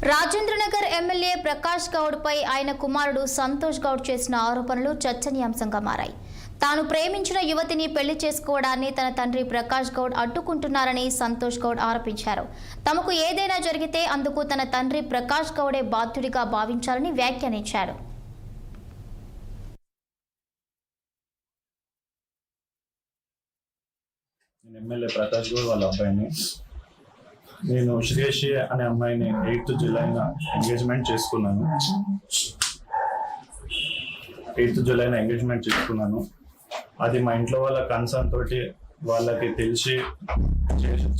Rajendranagar MLA Prakash Goud పై ఆయన కుమారుడు సంతోష్ గౌడ్ చేసిన ఆరోపణలు చర్చనీయాంశంగా మారాయి. తాను ప్రేమించిన యువతిని పెళ్లి చేసుకోవడాన్ని తన తండ్రి ప్రకాష్ గౌడ్ అడ్డుకుంటున్నారని సంతోష్ గౌడ్ ఆరోపించారు. తమకు ఏదైనా జరిగితే అందుకు తన తండ్రి ప్రకాష్ గౌడే బాధ్యుడిగా భావించాలని వ్యాఖ్యానించారు. ఎమ్మెల్యే ప్రకాష్ గౌడ్ వాళ్ళ అబ్బాయిని నేను శ్రేషి అనే అమ్మాయిని 8th జూలైన ఎంగేజ్మెంట్ చేసుకున్నాను. అది మా ఇంట్లో వాళ్ళ కన్సర్న్ తోటి వాళ్ళకి తెలిసి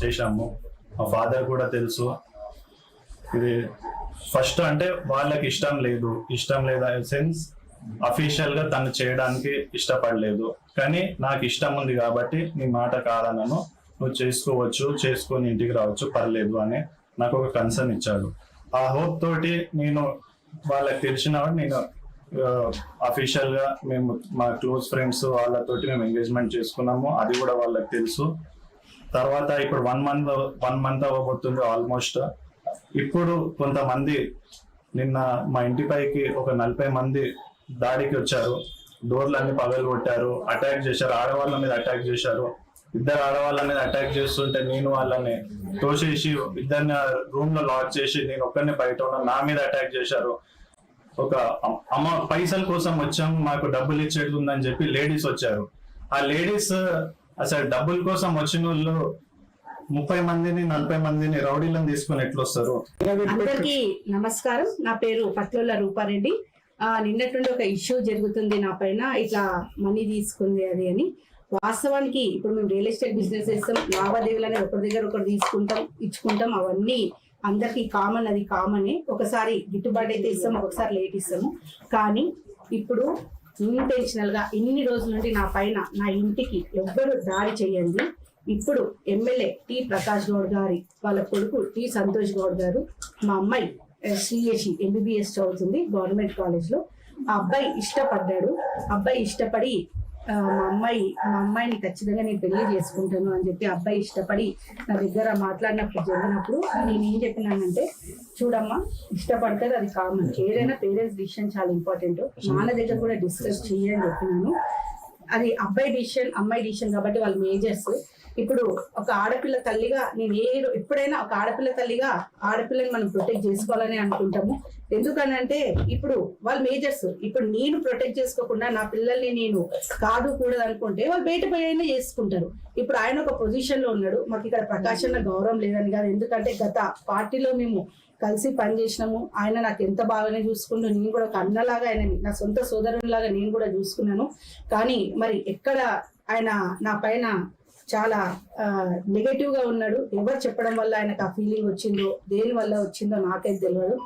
చేశాము. మా ఫాదర్ కూడా తెలుసు. ఇది ఫస్ట్ అంటే వాళ్ళకి ఇష్టం లేదు సెన్స్ అఫీషియల్ గా తను చేయడానికి ఇష్టపడలేదు. కానీ నాకు ఇష్టం ఉంది కాబట్టి నీ మాట కాదనను, నువ్వు చేసుకోవచ్చు, చేసుకొని ఇంటికి రావచ్చు, పర్లేదు అని నాకు ఒక కన్సర్న్ ఇచ్చాడు. ఆ హోప్ తోటి నేను వాళ్ళకి తెలిసిన నేను అఫీషియల్ గా మేము మా క్లోజ్ ఫ్రెండ్స్ వాళ్ళతోటి మేము ఎంగేజ్మెంట్ చేసుకున్నాము. అది కూడా వాళ్ళకి తెలుసు. తర్వాత ఇప్పుడు 1 మంత్ అవ్వబోతుంది ఆల్మోస్ట్. ఇప్పుడు కొంతమంది నిన్న మా ఇంటిపైకి ఒక 40 మంది దాడికి వచ్చారు. డోర్లన్నీ పగలు కొట్టారు, అటాక్ చేశారు, ఆడవాళ్ళ మీద అటాక్ చేశారు. 2 ఆడవాళ్ళ మీద అటాక్ చేస్తుంటే నేను వాళ్ళని తోసేసి 2 రూమ్ లో లాక్ చేసి నేను ఒక్కరిని బయట ఉన్నా, నా మీద అటాక్ చేశారు. ఒక పైసల కోసం వచ్చాము, మాకు డబ్బులు ఇచ్చేది ఉందని చెప్పి లేడీస్ వచ్చారు. ఆ లేడీస్ అసలు డబ్బుల కోసం వచ్చిన వాళ్ళు 30 మందిని 40 మందిని రౌడీలను తీసుకుని ఎట్లా వస్తారు? అందరికీ నమస్కారం. నా పేరు పట్ల రూపారెడ్డి. నిన్నటి నుండి ఒక ఇష్యూ జరుగుతుంది నా పైన, ఇట్లా మనీ తీసుకుంది అది అని. వాస్తవానికి ఇప్పుడు మేము రియల్ ఎస్టేట్ బిజినెస్ చేస్తాం, లావాదేవీలు అనేది ఒకరి దగ్గర ఒకరు తీసుకుంటాం, ఇచ్చుకుంటాం, అవన్నీ అందరికి కామన్. అది కామనే. ఒకసారి గిట్టుబాటు అయితే ఇస్తాం, ఒకసారి లేట్ ఇస్తాము. కానీ ఇప్పుడు ఇంటెన్షనల్ గా ఇన్ని రోజుల నుండి నా పైన, నా ఇంటికి ఎవ్వరు దాడి చేయండి. ఇప్పుడు ఎమ్మెల్యే టి ప్రకాష్ గౌడ్ గారి వాళ్ళ కొడుకు టి సంతోష్ గౌడ్ గారు, మా అమ్మాయి శ్రీయశి MBBS చదువుతుంది గవర్నమెంట్ కాలేజ్ లో. ఆ అబ్బాయి ఇష్టపడ్డాడు. అబ్బాయి ఇష్టపడి మా అమ్మాయిని ఖచ్చితంగా నేను పెళ్లి చేసుకుంటాను అని చెప్పి అబ్బాయి ఇష్టపడి నా దగ్గర మాట్లాడినప్పుడు జరిగినప్పుడు నేను ఏం చెప్పినానంటే, చూడమ్మా, ఇష్టపడతారు, అది కామన్. ఏదైనా పేరెంట్స్ డిసిషన్ చాలా ఇంపార్టెంట్. నాన్న దగ్గర కూడా డిస్కస్ చేయని చెప్పినాను. అది అబ్బాయి డిసిషన్, అమ్మాయి డిసిషన్ కాబట్టి వాళ్ళు మేజర్స్. ఇప్పుడు ఒక ఆడపిల్ల తల్లిగా నేను ఎప్పుడైనా ఒక ఆడపిల్ల తల్లిగా ఆడపిల్లని మనం ప్రొటెక్ట్ చేసుకోవాలని అనుకుంటాము. ఎందుకనంటే ఇప్పుడు వాళ్ళు మేజర్స్. ఇప్పుడు నేను ప్రొటెక్ట్ చేసుకోకుండా నా పిల్లల్ని నేను కాదు కూడదు అనుకుంటే వాళ్ళు బయట పోయినా చేసుకుంటారు. ఇప్పుడు ఆయన ఒక పొజిషన్ లో ఉన్నాడు. మాకు ఇక్కడ ప్రకాశన్న గౌరవం లేదని కాదు, ఎందుకంటే గత పార్టీలో మేము కలిసి పనిచేసినాము. ఆయన నాకు ఎంత బాగానే చూసుకున్నాను. నేను కూడా ఒక అన్నలాగా ఆయనని నా సొంత సోదరునిలాగా నేను కూడా చూసుకున్నాను. కానీ మరి ఎక్కడ ఆయన నా పైన చాలా నెగటివ్ గా ఉన్నాడు. ఎవరు చెప్పడం వల్ల ఆయనకు ఆ ఫీలింగ్ వచ్చిందో, దేని వల్ల వచ్చిందో నాకైతే తెలియదు.